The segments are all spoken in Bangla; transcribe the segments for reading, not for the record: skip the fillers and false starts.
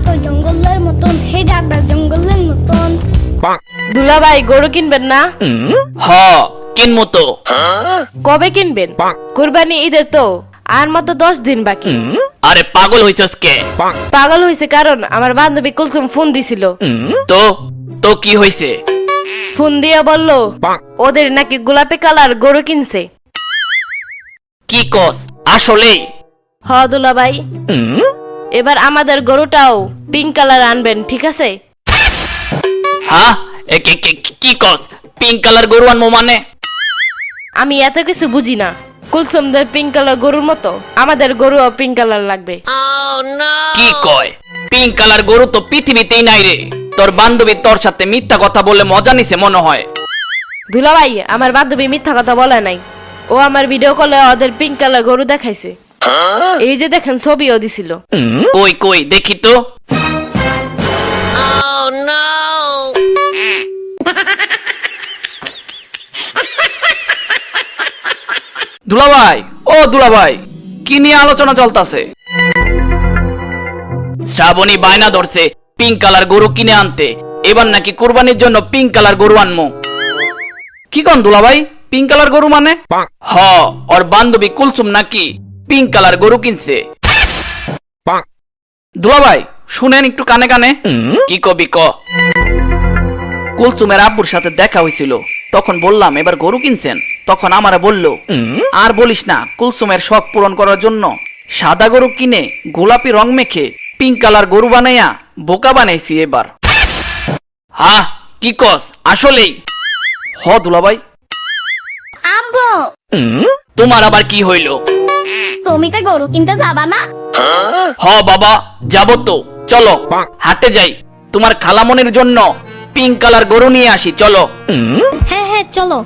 তো জঙ্গলের মতন, হেডাটা জঙ্গলের মতন। দুলাভাই গরু কিনবেন না? হ কিনবো তো। কবে কিনবেন? কুরবানি ঈদের তো আর মাত্র 10 দিন বাকি। আরে পাগল হইছস কে? পাগল হয়েছে কারণ আমার বান্ধবী কুলসুম ফোন দিছিল। তো তো কি হইছে? ফোন দিয়ে বলল ওদের নাকি গোলাপি কালার গরু কিনছে। কি কস আসলেই? হ দুলাভাই, এবার আমাদের গরুটাও পিঙ্ক কালার আনবেন, ঠিক আছে? হ্যাঁ কি কস? পিঙ্ক কালার গরু আনবো মানে? আমি এত কিছু বুঝি না। কুলসুমদের পিঙ্ক কালার গরুর মতো আমাদের গরুও পিঙ্ক কালার লাগবে। কি কয়? পিঙ্ক কালার গরু তো পৃথিবীতেই নাই রে। তোর বান্ধবী তোর সাথে মিথ্যা কথা বলে মজা নিছে মনে হয়। দুলাভাই, আমার বান্ধবী মিথ্যা কথা বলে নাই। ও আমার ভিডিও কলে ওদের পিঙ্ক কালার গরু দেখাইছে। এই যে দেখেন, ছবিও দিছিল। কই কই দেখি তো। দুলাভাই, ও দুলাভাই, কি নিয়ে আলোচনা চলতেছে? শ্রাবণী বায়না ধরছে পিঙ্ক কালার গরু কিনে আনতে। এবার নাকি কুরবানির জন্য পিঙ্ক কালার গরু আনমু। কি কোন দুলাভাই, পিঙ্ক কালার গরু মানে? হ, ওর বান্ধবী কুলসুম নাকি পিঙ্ক কালার গরু কিনছে। দুলাভাই শুনেন একটু কানে কানে। কি কবি ক। কুলসুমের আব্বুর সাথে দেখা হয়েছিল, তখন বললাম এবার গরু কিনছেন। তখন আমারে বলল, আর বলিস না, কুলসুমের শখ পূরণ করার জন্য সাদা গরু কিনে গোলাপি রং মেখে পিঙ্ক কালার গরু বানাইয়া বোকা বানাইছি এবার। হ্যাঁ কি কস আসলেই? হ দুলাভাই। আব্বু, তোমার আবার কি হইল? তুমি তো গরু কিনতে যাবা না? হ বাবা, যাবো তো। চলো হাটে যাই, তোমার খালামনির জন্য পিঙ্ক কালার গরু নিয়ে আসি। চলো। হ্যাঁ হ্যাঁ চলো।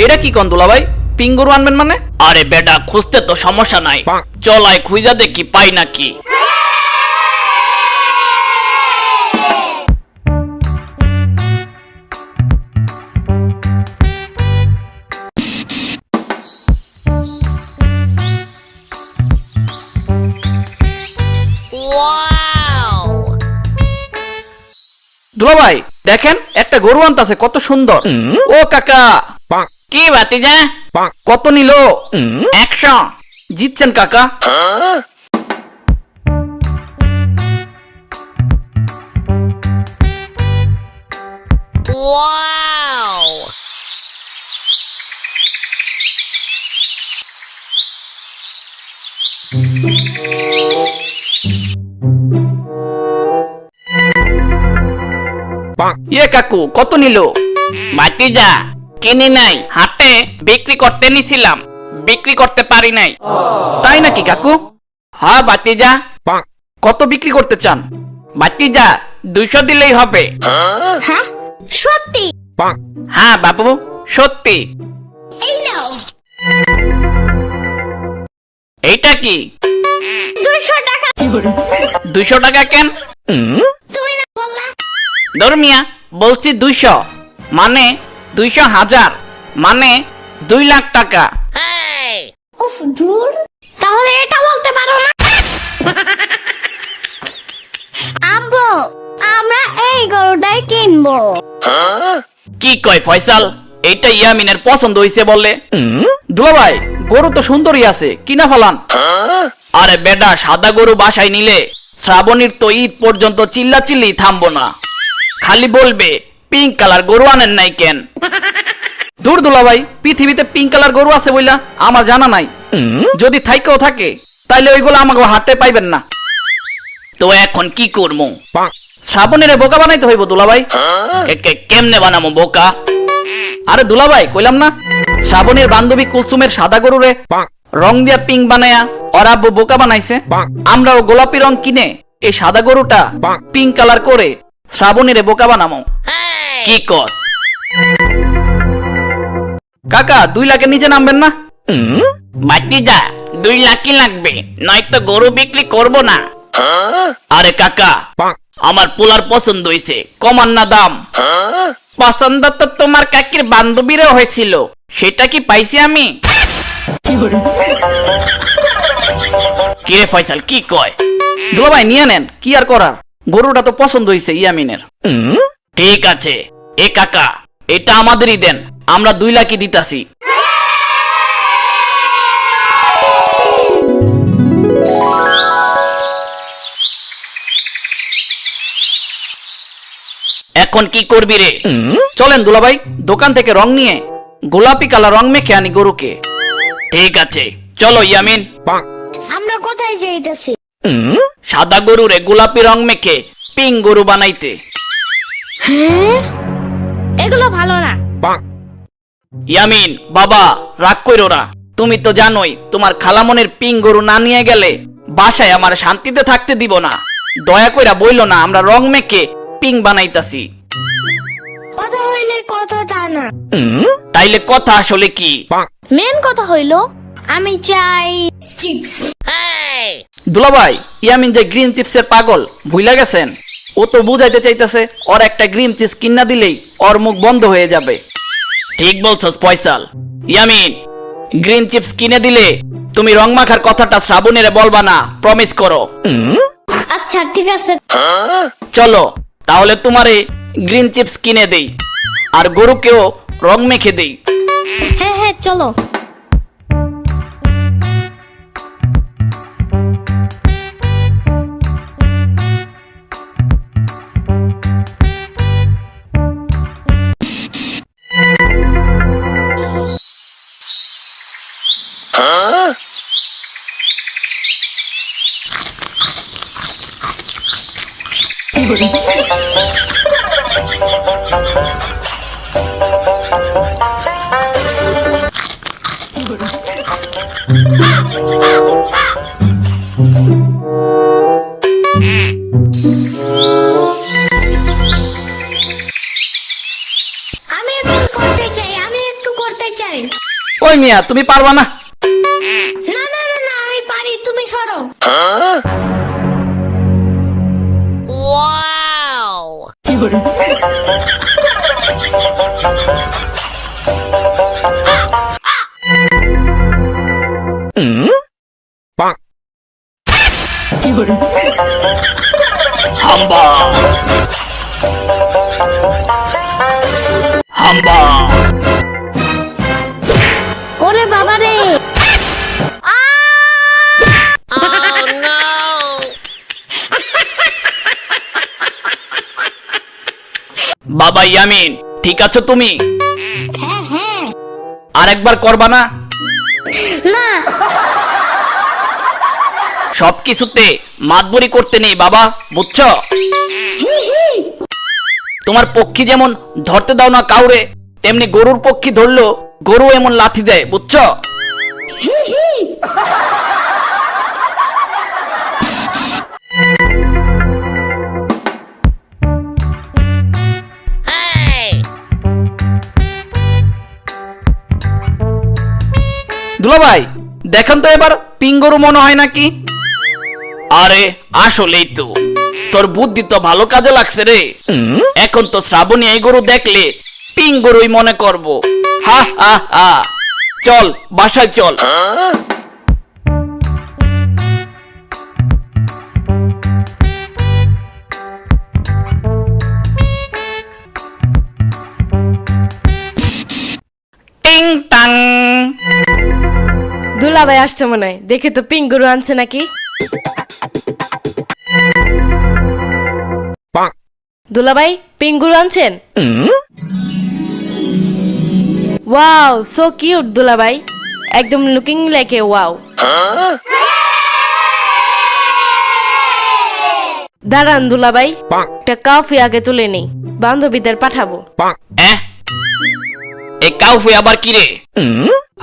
এটা কি কোন দুলাভাই, পিঙ্ক গরু আনবেন মানে? আরে বেটা, খুঁজতে তো সমস্যা নাই। চলাই খুঁজা দেখি পাই নাকি। দুলাভাই দেখেন, একটা গরু আনতাছে, কত সুন্দর। ও কাকা, কি ভাতিজা, কত নিল? 100। জিতছেন কাকা। ইয়ে কাকু, কত নিল? ভাতিজা কিনি নাই, হাটে বিক্রি করতে নিছিলাম, বিক্রি করতে পারি নাই। তাই নাকি কাকু? হ্যাঁ ভাতিজা। কত বিক্রি করতে চান? ভাতিজা 200 দিলেই হবে। হ্যাঁ সত্যি? হ্যাঁ বাবু সত্যি। এই নাও। এইটা কি? 200 টাকা। 200 টাকা কেন? তুমি না বললা? ধর্মিয়া বলছি 200 মানে 200,000 মানে 2 লাখ টাকা। উফ দূর, তাহলে এটা বলতে পারো না? আব্বু, আমরা এই গরুটাই কিনবো। কি কয় ফয়সাল, এইটা ইয়ামিনের পছন্দ হইছে বলে। দুলাভাই গরু তো সুন্দরই আছে, কিনা ফেলান। আরে বেটা, সাদা গরু বাসায় নিলে শ্রাবণীর তো ঈদ পর্যন্ত চিল্লাচিল্লি থামবো না, খালি বলবে পিঙ্ক কালার গরু আনেন নাই কেন। দূর দুলাভাই, পৃথিবীতে পিঙ্ক কালার গরু আছে বইলা আমার জানা নাই। যদি থাইকেও থাকে তাইলে ওইগুলো আমাকে হাটে পাইবেন না। তো এখন কি করবো? শ্রাবণীর বোকা বানাইতে হইব দুলাভাই। কেমনে বানাবো বোকা? আরে দুলাভাই কইলাম না, শ্রাবণীর বান্ধবী কুলসুমের সাদা গরুরে রং দিয়া পিঙ্ক বানায়া ওরা বোকা বানাইছে। আমরাও গোলাপি রং কিনে এই সাদা গরুটা পিঙ্ক কালার করে শ্রাবণীর বোকা বানাবো। কি কস? কাকা 2 লাখের নিচে নামবেন না? ভাতিজা 2 লাখই লাগবে, নয়তো গরু বিক্রি করব না। আরে কাকা, আমার পোলার পছন্দ হয়েছে, কমান না দাম। পছন্দ তো তোমার কাকির বান্ধবীরও হয়েছিল, সেটা কি পাইছি আমি? কিরে ফয়সাল কি কয়? দুলাভাই নিয়ে নেন, কি আর করার, গরুটা তো পছন্দ হয়েছে ইয়ামিনের। ঠিক আছে এ কাকা, এটা আমাদেরই দেন, আমরা 2 লাখই দিতাছি। এখন কি করবি রে? চলেন দুলাভাই, দোকান থেকে রং নিয়ে গোলাপি কালার রং মেখে আনি গরুকে। ঠিক আছে চলো ইয়ামিন। আমরা কোথায় যাইতেছি? সাদা গরুরে গোলাপি রং মেখে পিঙ্ক গরু বানাইতে। এগুলো ভালো না। ইয়ামিন বাবা, রাগ কইরো না, তুমি তো জানোই তোমার খালামনের পিঙ্ক গরু না নিয়ে গেলে বাসায় আমার শান্তিতে থাকতে দিব না। দয়া কইরা বইলো না আমরা রং মেখে পিঙ্ক বানাইতাছি। কথা হইলে কথা তা না। তাইলে কথা আসলে কি? মেন কথা হইলো আমি চাই চিপস। দুলাভাই, ইয়ামিন যে গ্রিন চিপসের পাগল, ভুইলা গেছেন? ও তো বুঝাইতে চাইতেছে ওর একটা গ্রিন চিপস কিনা দিলেই ওর মুখ বন্ধ হয়ে যাবে। ঠিক বলছস ফয়সাল। ইয়ামিন, গ্রিন চিপস কিনে দিলে তুমি রং মাখার কথাটা শ্রাবণীরে বলবা না, প্রমিস করো। আচ্ছা ঠিক আছে। চলো তাহলে তোমারে গ্রিন চিপস কিনে দেই আর গরুকেও রং মেখে দেই। হ্যাঁ হ্যাঁ চলো। আমি একটু করতে চাই। ওই মিয়া, তুমি পারবা না। না না না না, আমি পারি, তুমি সরো। হাম্বা হাম্বা। ওরে বাবা রে। বাবা ইয়ামিন, ঠিক আছো তুমি? হ্যাঁ হ্যাঁ। আর একবার করবা না? না। সবকিছুতে মাতবরি করতে নেই বাবা, বুঝছো? তোমার পক্ষী যেমন ধরতে দাও না কাউরে, তেমনি গরুর পক্ষী ধরলো গরু এমন লাথি দেয়, বুঝছো? দুলাভাই, দেখেন তো এবার পিঙ্ক গরু মনে হয় নাকি? আরে আসলেই তো, তোর বুদ্ধি তো ভালো কাজে লাগছে রে। এখন তো শ্রাবণী এই গরু দেখলে পিঙ্ক গরুই মনে করব। হা হা হা। চল বাসায় চল। টিং টাং। দুলাভাই আসছে মনে হয়, দেখে তো পিঙ্ক গরু আনছে নাকি। দুলাভাই, পিঙ্ক গরু আনছেন? ওয়াও, সো কিউট দুলাভাই, একদম লুকিং লাইক এ ওয়াও। দাঁড়ান দুলাভাই, একটা কফি আগে তুলে নেই, বান্ধবীদের পাঠাবো। এই কাউ ফুই আবার কি রে?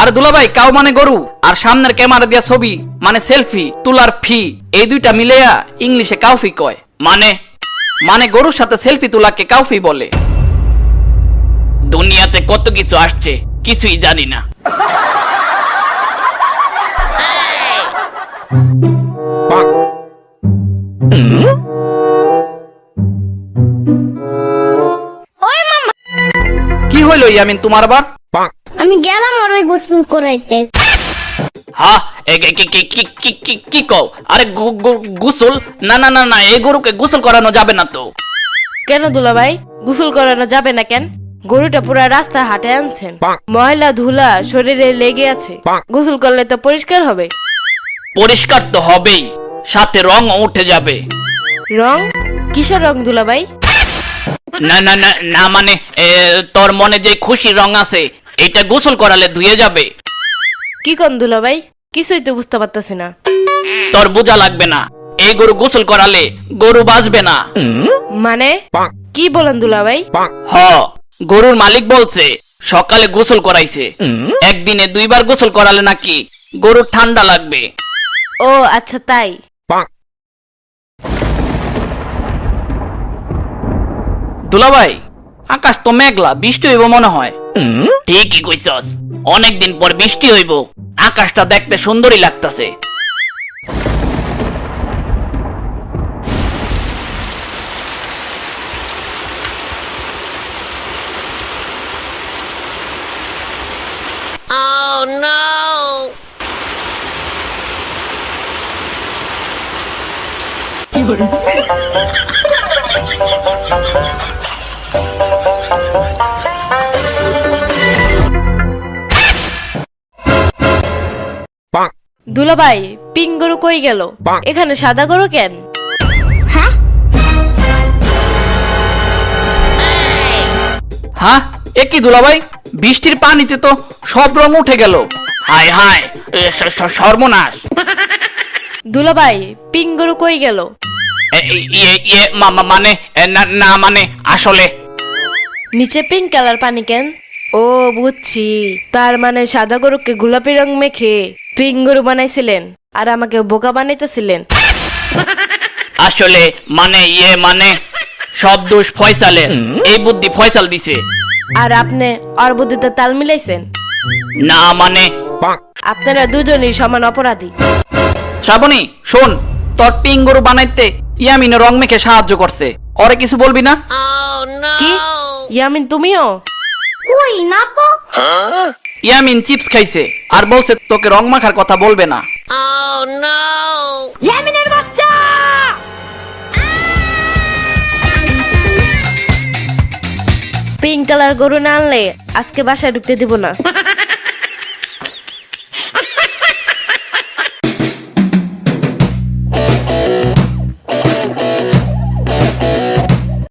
আর দুলাভাই, কাউ মানে গরু, আর সামনের ক্যামেরা দিয়া ছবি মানে সেলফি তোলার ফি, এই দুইটা মিলেয়া ইংলিশে কাউফি কয়। মানে মানে গরুর সাথে সেলফি তোলাকে কাউফি বলে। দুনিয়াতে কত কিছু আসছে, কিছুই জানি না। কি হইল ইয়ামিন তোমার আবার? আমি গেলাম ওরে গোসল করাইতে। হ্যাঁ কি কও? আরে গোসল না না না না, এই গরুকে গোসল করানো যাবে না তো। কেন দুলাভাই, গোসল করানো যাবে না কেন? গরুটা পুরা রাস্তা হাঁটে আনছেন, ময়লা ধুলা শরীরে লেগে আছে, গোসল করলে তো পরিষ্কার হবে। পরিষ্কার তো হবেই, সাথে রং উঠে যাবে। রং? কিসের রং দুলাভাই? না না না না, মানে তোর মনে যে খুশি রং আছে এটা গোসল করালে ধুয়ে যাবে। কি কোন দুলাভাই, কিছুই তো বুঝতে পারতাছি না। তোর বোঝা লাগবে না, এই গরু গোসল করালে গরু বাঁচবে না। মানে কি বলেন দুলাভাই? হ, গরুর মালিক বলছে সকালে গোসল করাইছে, একদিনে 2 বার গোসল করালে নাকি গরুর ঠান্ডা লাগবে। ও আচ্ছা তাই। দুলাভাই, আকাশ তো মেঘলা, বৃষ্টি হইব মনে হয়। ঠিকই কইছস, অনেকদিন পর বৃষ্টি হইব, আকাশটা দেখতে সুন্দরই লাগতাছে। দুলাভাই, পিং গরু কই গেল? এখানে সাদা গরু কেন? হ্যাঁ, এ কি দুলাভাই, বৃষ্টির পানিতে তো সব রং উঠে গেল। হায় হায়, সর্বনাশ। দুলাভাই, পিং গরু কই গেল? মানে না মানে আসলে নিচে পিঙ্ক কালার পানি কেন? ও বুঝছি, তার মানে সাদা গরুকে গোলাপি রং মেখে পিঙ্ক গরু বানাইছিলেন আর আমাকে বোকা বানাইতেছিলেন। আসলে মানে মানে সব দোষ ফয়সালের, এই বুদ্ধি ফয়সাল দিছে। আর আপনি আর বুদ্ধিতে তাল মিলাইছেন। না মানে আপনারা দুজনই সমান অপরাধী। শ্রাবণী শোন, তোর পিং গরু বানাইতে ইয়ামিন রং মেখে সাহায্য করছে, ওরে কিছু বলবি না। কি ইয়ামিন তুমিও? কই না তো। ইয়ামিন চিপস খাইছে আর বলছে তোকে রং মাখার কথা বলবে না। ইয়ামিনের বাচ্চা। পিঙ্ক কালার গরু না আনলে আজকে বাসায় ঢুকতে দিব না।